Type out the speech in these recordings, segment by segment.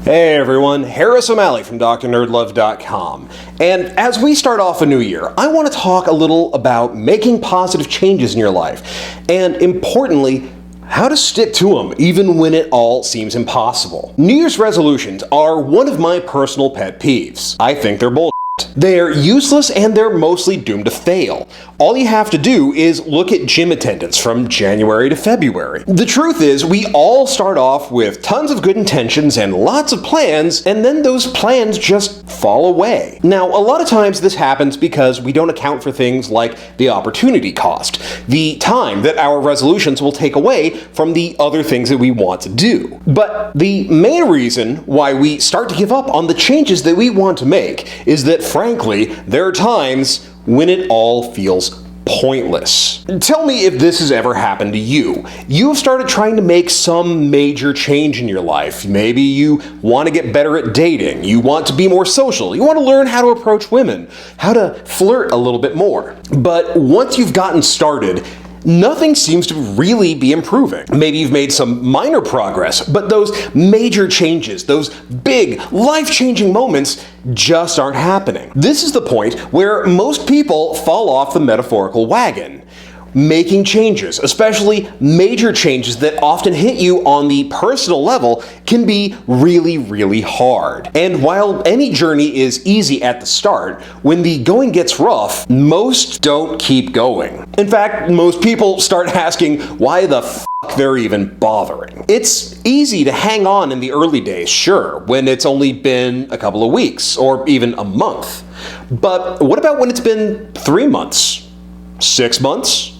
Hey everyone, Harris O'Malley from DrNerdLove.com. And as we start off a new year, I want to talk a little about making positive changes in your life, and importantly, how to stick to them even when it all seems impossible. New Year's resolutions are one of my personal pet peeves. I think they're bullshit. They're useless and they're mostly doomed to fail. All you have to do is look at gym attendance from January to February. The truth is, we all start off with tons of good intentions and lots of plans, and then those plans just fall away. Now, a lot of times this happens because we don't account for things like the opportunity cost, the time that our resolutions will take away from the other things that we want to do. But the main reason why we start to give up on the changes that we want to make is that, frankly, there are times when it all feels pointless. Tell me if this has ever happened to you. You have started trying to make some major change in your life. Maybe you want to get better at dating, you want to be more social, you want to learn how to approach women, how to flirt a little bit more. But once you've gotten started, nothing seems to really be improving. Maybe you've made some minor progress, but those major changes, those big, life-changing moments just aren't happening. This is the point where most people fall off the metaphorical wagon. Making changes, especially major changes that often hit you on the personal level, can be really, really hard. And while any journey is easy at the start, when the going gets rough, most don't keep going. In fact, most people start asking why the f*** they're even bothering. It's easy to hang on in the early days, sure, when it's only been a couple of weeks or even a month. But what about when it's been 3 months, 6 months?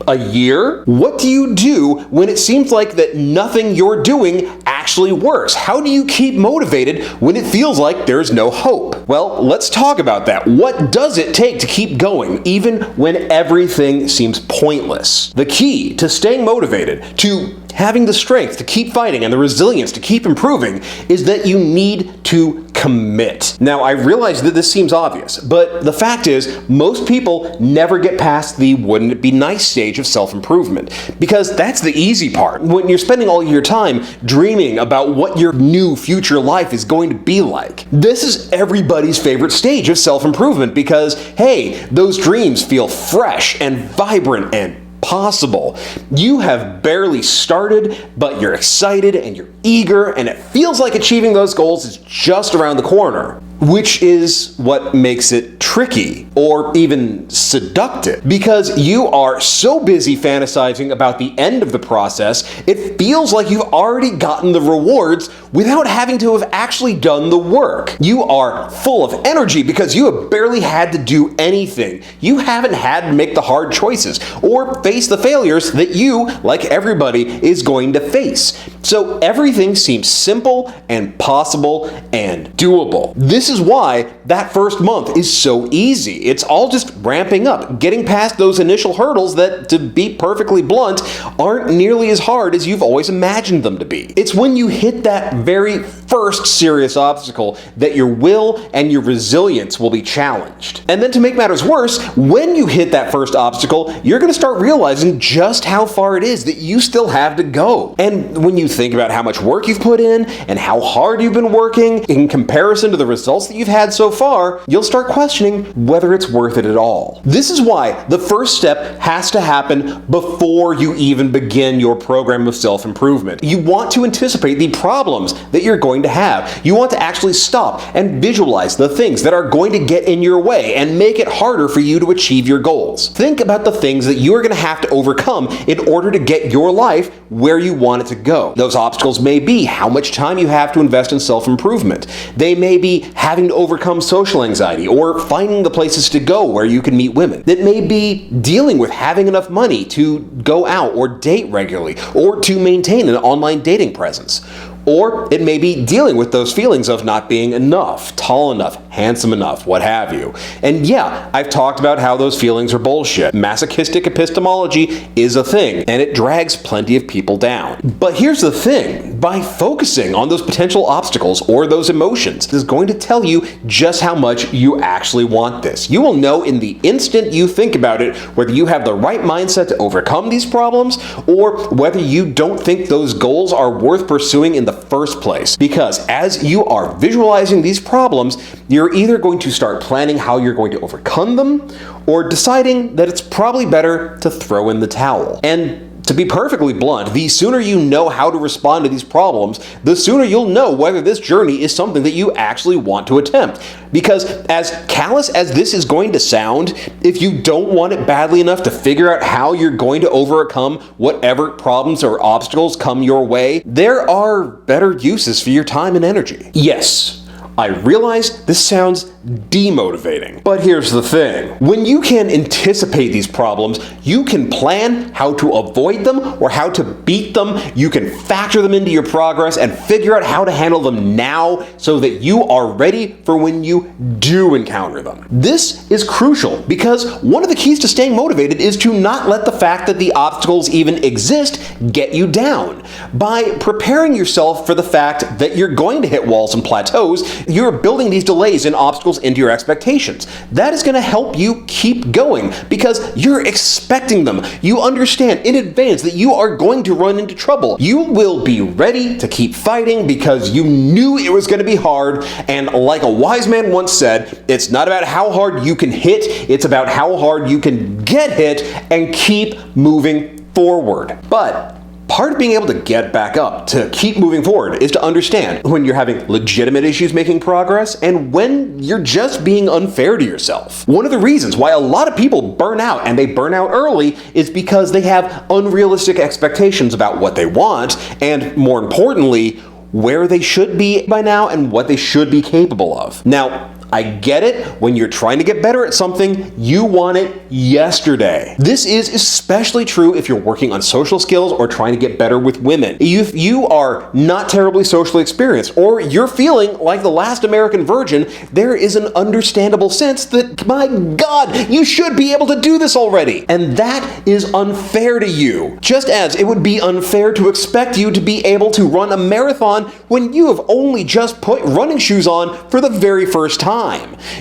A year? What do you do when it seems like that nothing you're doing actually works? How do you keep motivated when it feels like there's no hope? Well, let's talk about that. What does it take to keep going, even when everything seems pointless? The key to staying motivated, to having the strength to keep fighting and the resilience to keep improving, is that you need to commit. Now, I realize that this seems obvious, but the fact is, most people never get past the wouldn't it be nice stage of self-improvement, because that's the easy part. When you're spending all your time dreaming about what your new future life is going to be like. This is everybody's favorite stage of self-improvement because, hey, those dreams feel fresh and vibrant and possible. You have barely started, but you're excited and you're eager, and it feels like achieving those goals is just around the corner, which is what makes it tricky or even seductive, because you are so busy fantasizing about the end of the process, it feels like you've already gotten the rewards without having to have actually done the work. You are full of energy because you have barely had to do anything. You haven't had to make the hard choices or face the failures that you, like everybody, is going to face. So everything seems simple and possible and doable. This is why that first month is so easy. It's all just ramping up, getting past those initial hurdles that, to be perfectly blunt, aren't nearly as hard as you've always imagined them to be. It's when you hit that very first serious obstacle that your will and your resilience will be challenged. And then to make matters worse, when you hit that first obstacle, you're going to start realizing just how far it is that you still have to go. And when you think about how much work you've put in and how hard you've been working in comparison to the results that you've had so far, you'll start questioning whether it's worth it at all. This is why the first step has to happen before you even begin your program of self-improvement. You want to anticipate the problems that you're going to have. You want to actually stop and visualize the things that are going to get in your way and make it harder for you to achieve your goals. Think about the things that you are going to have to overcome in order to get your life where you want it to go. Those obstacles may be how much time you have to invest in self-improvement. They may be having to overcome social anxiety or finding the places to go where you can meet women. It may be dealing with having enough money to go out or date regularly or to maintain an online dating presence. Or it may be dealing with those feelings of not being enough, tall enough, handsome enough, what have you. And yeah, I've talked about how those feelings are bullshit. Masochistic epistemology is a thing, and it drags plenty of people down. But here's the thing, by focusing on those potential obstacles or those emotions is going to tell you just how much you actually want this. You will know in the instant you think about it whether you have the right mindset to overcome these problems or whether you don't think those goals are worth pursuing in the first place. Because as you are visualizing these problems, you're either going to start planning how you're going to overcome them or deciding that it's probably better to throw in the towel. And to be perfectly blunt, the sooner you know how to respond to these problems, the sooner you'll know whether this journey is something that you actually want to attempt. Because as callous as this is going to sound, if you don't want it badly enough to figure out how you're going to overcome whatever problems or obstacles come your way, there are better uses for your time and energy. Yes, I realize this sounds demotivating, but here's the thing. When you can anticipate these problems, you can plan how to avoid them or how to beat them. You can factor them into your progress and figure out how to handle them now so that you are ready for when you do encounter them. This is crucial because one of the keys to staying motivated is to not let the fact that the obstacles even exist get you down. By preparing yourself for the fact that you're going to hit walls and plateaus, you're building these delays and obstacles into your expectations. That is going to help you keep going because you're expecting them. You understand in advance that you are going to run into trouble. You will be ready to keep fighting because you knew it was going to be hard. And like a wise man once said, it's not about how hard you can hit, it's about how hard you can get hit and keep moving forward. But part of being able to get back up, to keep moving forward, is to understand when you're having legitimate issues making progress and when you're just being unfair to yourself. One of the reasons why a lot of people burn out, and they burn out early, is because they have unrealistic expectations about what they want and, more importantly, where they should be by now and what they should be capable of. Now, I get it. When you're trying to get better at something, you want it yesterday. This is especially true if you're working on social skills or trying to get better with women. If you are not terribly socially experienced or you're feeling like the last American virgin, there is an understandable sense that, my God, you should be able to do this already. And that is unfair to you. Just as it would be unfair to expect you to be able to run a marathon when you have only just put running shoes on for the very first time.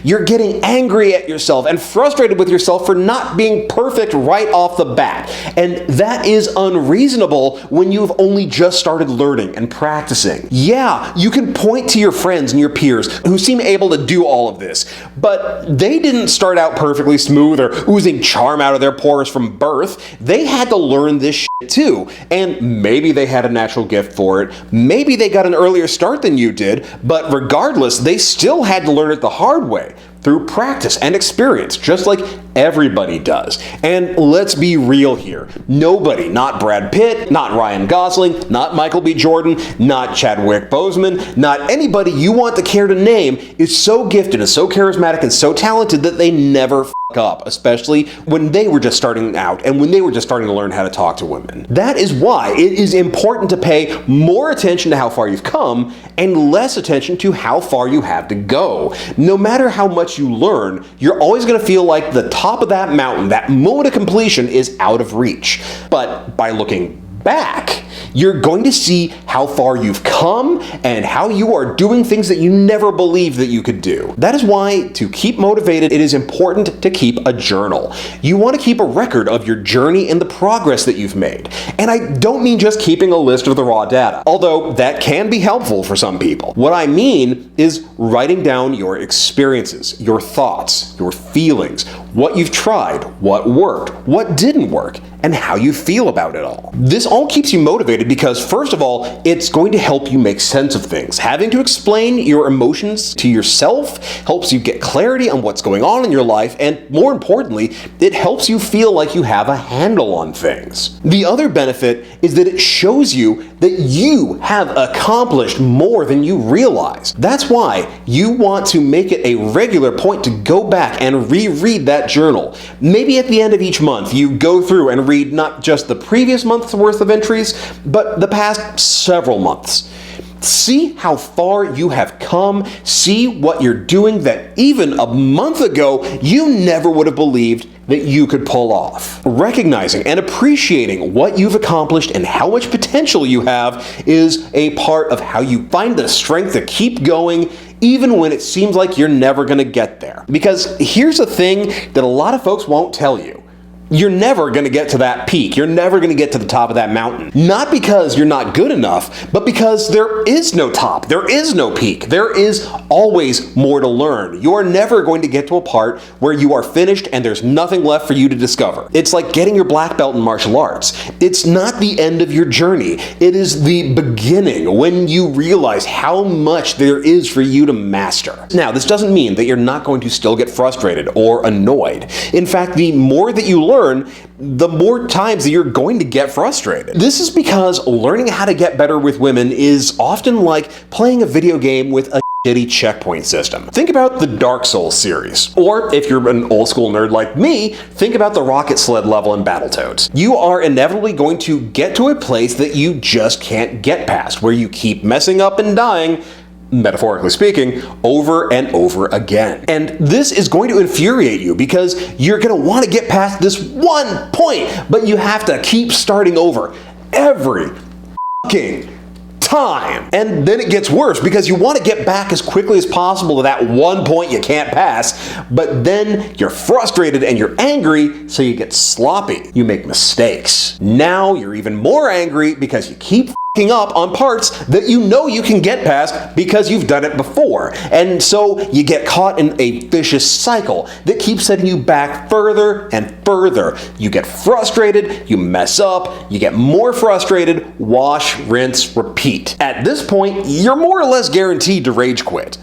You're getting angry at yourself and frustrated with yourself for not being perfect right off the bat. And that is unreasonable when you've only just started learning and practicing. Yeah, you can point to your friends and your peers who seem able to do all of this, but they didn't start out perfectly smooth or oozing charm out of their pores from birth. They had to learn this shit too. And maybe they had a natural gift for it. Maybe they got an earlier start than you did, but regardless, they still had to learn it the hard way through practice and experience, just like everybody does. And let's be real here. Nobody, not Brad Pitt, not Ryan Gosling, not Michael B. Jordan, not Chadwick Boseman, not anybody you want to care to name is so gifted and so charismatic and so talented that they never f up, especially when they were just starting out and when they were just starting to learn how to talk to women. That is why it is important to pay more attention to how far you've come and less attention to how far you have to go. No matter how much you learn, you're always going to feel like the top of that mountain, that moment of completion, is out of reach. But by looking back, you're going to see how far you've come and how you are doing things that you never believed that you could do. That is why, to keep motivated, it is important to keep a journal. You want to keep a record of your journey and the progress that you've made. And I don't mean just keeping a list of the raw data, although that can be helpful for some people. What I mean is writing down your experiences, your thoughts, your feelings, what you've tried, what worked, what didn't work, and how you feel about it all. This all keeps you motivated because, first of all, it's going to help you make sense of things. Having to explain your emotions to yourself helps you get clarity on what's going on in your life, and more importantly, it helps you feel like you have a handle on things. The other benefit is that it shows you that you have accomplished more than you realize. That's why you want to make it a regular point to go back and reread that journal. Maybe at the end of each month, you go through and read not just the previous month's worth of entries, but the past several months. See how far you have come. See what you're doing that even a month ago you never would have believed that you could pull off. Recognizing and appreciating what you've accomplished and how much potential you have is a part of how you find the strength to keep going even when it seems like you're never gonna get there. Because here's a thing that a lot of folks won't tell you. You're never going to get to that peak. You're never going to get to the top of that mountain. Not because you're not good enough, but because there is no top. There is no peak. There is always more to learn. You are never going to get to a part where you are finished and there's nothing left for you to discover. It's like getting your black belt in martial arts. It's not the end of your journey. It is the beginning when you realize how much there is for you to master. Now, this doesn't mean that you're not going to still get frustrated or annoyed. In fact, the more that you learn, the more times that you're going to get frustrated. This is because learning how to get better with women is often like playing a video game with a shitty checkpoint system. Think about the Dark Souls series. Or if you're an old school nerd like me, think about the rocket sled level in Battletoads. You are inevitably going to get to a place that you just can't get past, where you keep messing up and dying, metaphorically speaking, over and over again. And this is going to infuriate you because you're going to want to get past this one point, but you have to keep starting over every fucking time. And then it gets worse because you want to get back as quickly as possible to that one point you can't pass, but then you're frustrated and you're angry, so you get sloppy. You make mistakes. Now you're even more angry because you keep up on parts that you know you can get past because you've done it before. And so you get caught in a vicious cycle that keeps setting you back further and further. You get frustrated, you mess up, you get more frustrated, wash, rinse, repeat. At this point, you're more or less guaranteed to rage quit.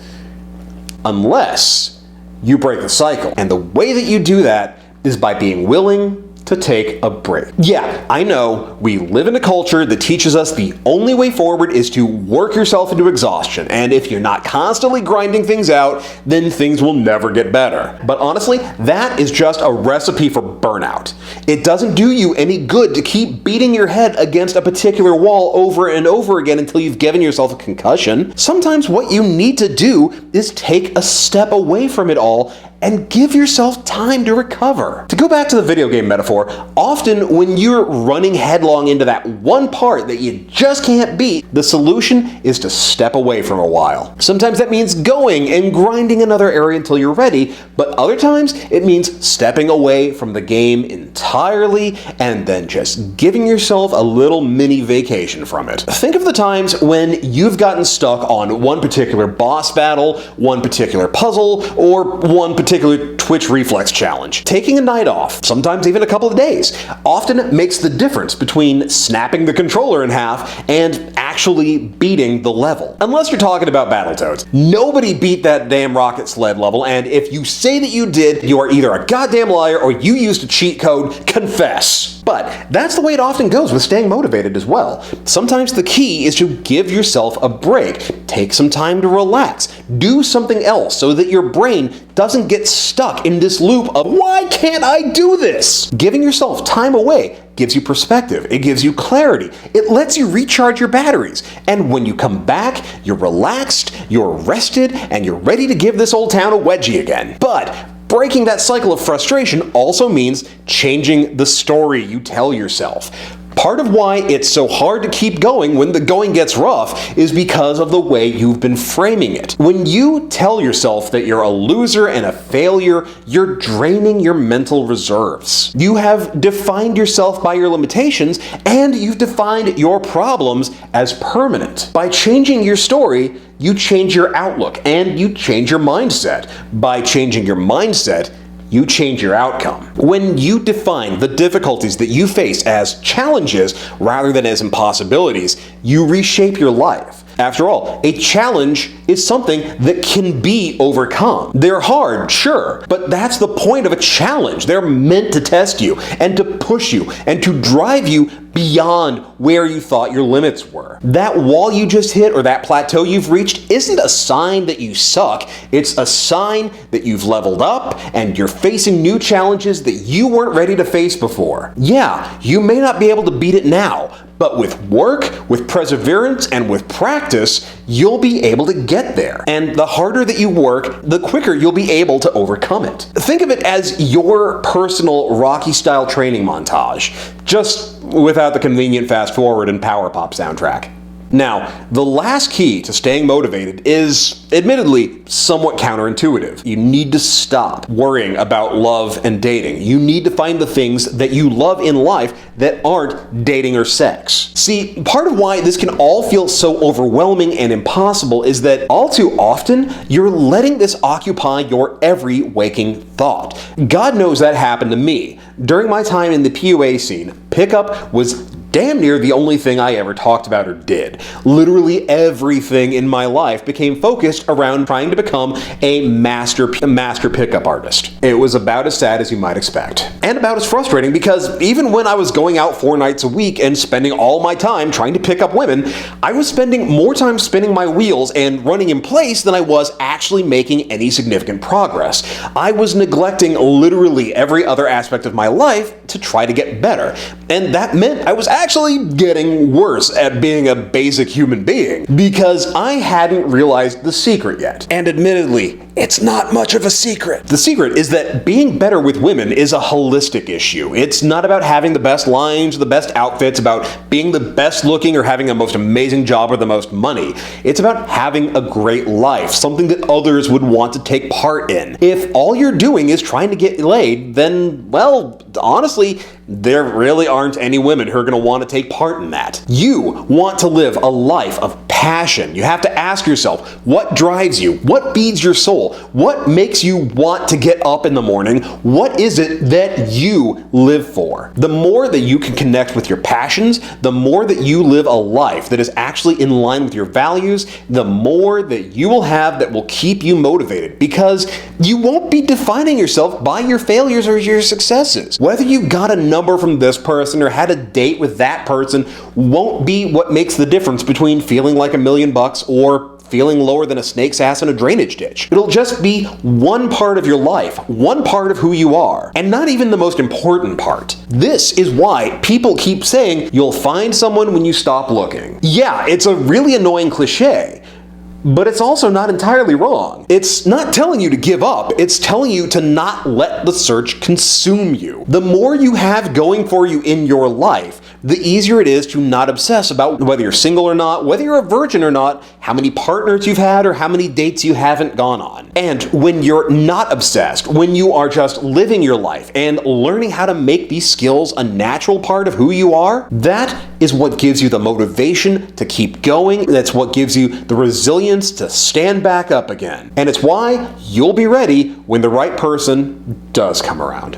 Unless you break the cycle. And the way that you do that is by being willing to take a break. Yeah, I know, we live in a culture that teaches us the only way forward is to work yourself into exhaustion, and if you're not constantly grinding things out, then things will never get better. But honestly, that is just a recipe for burnout. It doesn't do you any good to keep beating your head against a particular wall over and over again until you've given yourself a concussion. Sometimes what you need to do is take a step away from it all and give yourself time to recover. To go back to the video game metaphor, often when you're running headlong into that one part that you just can't beat, the solution is to step away from a while. Sometimes that means going and grinding another area until you're ready, but other times it means stepping away from the game entirely and then just giving yourself a little mini vacation from it. Think of the times when you've gotten stuck on one particular boss battle, one particular puzzle, or one particular twitch reflex challenge. Taking a night off, sometimes even a couple of days, often makes the difference between snapping the controller in half and actually beating the level. Unless you're talking about Battletoads. Nobody beat that damn rocket sled level, and if you say that you did, you are either a goddamn liar or you used a cheat code. Confess. But that's the way it often goes with staying motivated as well. Sometimes the key is to give yourself a break. Take some time to relax. Do something else so that your brain doesn't get stuck in this loop of, why can't I do this? Giving yourself time away gives you perspective. It gives you clarity. It lets you recharge your batteries. And when you come back, you're relaxed, you're rested, and you're ready to give this old town a wedgie again. But breaking that cycle of frustration also means changing the story you tell yourself. Part of why it's so hard to keep going when the going gets rough is because of the way you've been framing it. When you tell yourself that you're a loser and a failure, you're draining your mental reserves. You have defined yourself by your limitations, and you've defined your problems as permanent. By changing your story, you change your outlook and you change your mindset. By changing your mindset, you change your outcome. When you define the difficulties that you face as challenges rather than as impossibilities, you reshape your life. After all, a challenge is something that can be overcome. They're hard, sure, but that's the point of a challenge. They're meant to test you and to push you and to drive you beyond where you thought your limits were. That wall you just hit or that plateau you've reached isn't a sign that you suck. It's a sign that you've leveled up and you're facing new challenges that you weren't ready to face before. Yeah, you may not be able to beat it now, but with work, with perseverance, and with practice, practice, you'll be able to get there. And the harder that you work, the quicker you'll be able to overcome it. Think of it as your personal Rocky-style training montage, just without the convenient fast forward and power pop soundtrack. Now, the last key to staying motivated is, admittedly, somewhat counterintuitive. You need to stop worrying about love and dating. You need to find the things that you love in life that aren't dating or sex. See, part of why this can all feel so overwhelming and impossible is that all too often, you're letting this occupy your every waking thought. God knows that happened to me. During my time in the PUA scene, pickup was damn near the only thing I ever talked about or did. Literally everything in my life became focused around trying to become a master pickup artist. It was about as sad as you might expect. And about as frustrating because even when I was going out 4 nights a week and spending all my time trying to pick up women, I was spending more time spinning my wheels and running in place than I was actually making any significant progress. I was neglecting literally every other aspect of my life to try to get better. And that meant I was actually getting worse at being a basic human being because I hadn't realized the secret yet. And admittedly, it's not much of a secret. The secret is that being better with women is a holistic issue. It's not about having the best lines or the best outfits, about being the best looking or having the most amazing job or the most money. It's about having a great life, something that others would want to take part in. If all you're doing is trying to get laid, then, well, honestly, there really aren't any women who are going to want to take part in that. You want to live a life of passion. You have to ask yourself, what drives you? What feeds your soul? What makes you want to get up in the morning? What is it that you live for? The more that you can connect with your passions, the more that you live a life that is actually in line with your values, the more that you will have that will keep you motivated, because you won't be defining yourself by your failures or your successes. Whether you got a number from this person or had a date with that person won't be what makes the difference between feeling like $1 million or feeling lower than a snake's ass in a drainage ditch. It'll just be one part of your life, one part of who you are, and not even the most important part. This is why people keep saying you'll find someone when you stop looking. Yeah, it's a really annoying cliche, but it's also not entirely wrong. It's not telling you to give up, it's telling you to not let the search consume you. The more you have going for you in your life, the easier it is to not obsess about whether you're single or not, whether you're a virgin or not, how many partners you've had, or how many dates you haven't gone on. And when you're not obsessed, when you are just living your life and learning how to make these skills a natural part of who you are, that is what gives you the motivation to keep going. That's what gives you the resilience to stand back up again. And it's why you'll be ready when the right person does come around.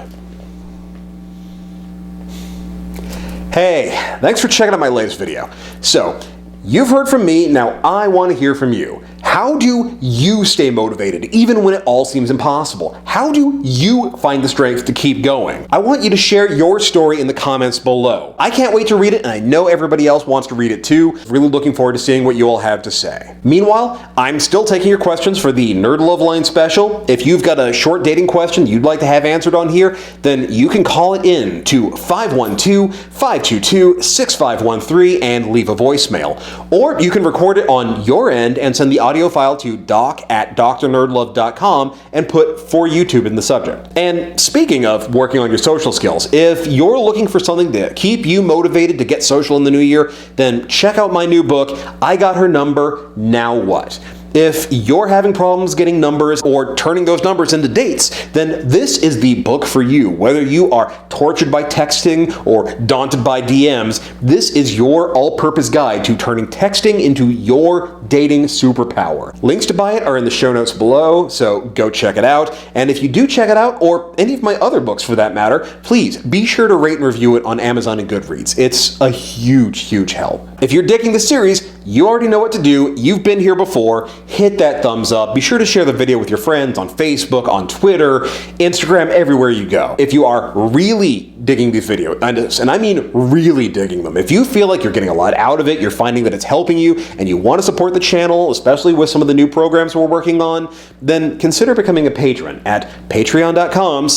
Hey, thanks for checking out my latest video. So, you've heard from me, now I want to hear from you. How do you stay motivated even when it all seems impossible? How do you find the strength to keep going? I want you to share your story in the comments below. I can't wait to read it, and I know everybody else wants to read it too. Really looking forward to seeing what you all have to say. Meanwhile, I'm still taking your questions for the NerdLove line special. If you've got a short dating question you'd like to have answered on here, then you can call it in to 512-522-6513 and leave a voicemail. Or you can record it on your end and send the audio file to doc@drnerdlove.com and put "for YouTube" in the subject. And speaking of working on your social skills, if you're looking for something to keep you motivated to get social in the new year, then check out my new book, I Got Her Number, Now What? If you're having problems getting numbers or turning those numbers into dates, then this is the book for you. Whether you are tortured by texting or daunted by DMs, this is your all-purpose guide to turning texting into your dating superpower. Links to buy it are in the show notes below, so go check it out. And if you do check it out, or any of my other books for that matter, please be sure to rate and review it on Amazon and Goodreads. It's a huge, huge help. If you're digging the series, you already know what to do. You've been here before. Hit that thumbs up. Be sure to share the video with your friends on Facebook, on Twitter, Instagram, everywhere you go. If you are really digging these videos, and I mean really digging them, if you feel like you're getting a lot out of it, you're finding that it's helping you, and you want to support the channel, especially with some of the new programs we're working on, then consider becoming a patron at patreon.com/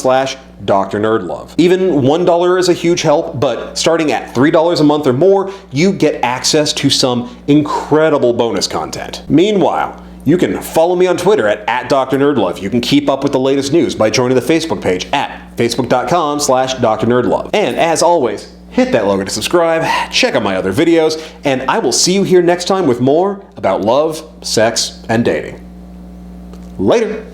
Dr. NerdLove. Even $1 is a huge help, but starting at $3 a month or more, you get access to some incredible bonus content. Meanwhile, you can follow me on Twitter at Dr. NerdLove. You can keep up with the latest news by joining the Facebook page at facebook.com/Dr. NerdLove. And as always, hit that logo to subscribe, check out my other videos, and I will see you here next time with more about love, sex, and dating. Later.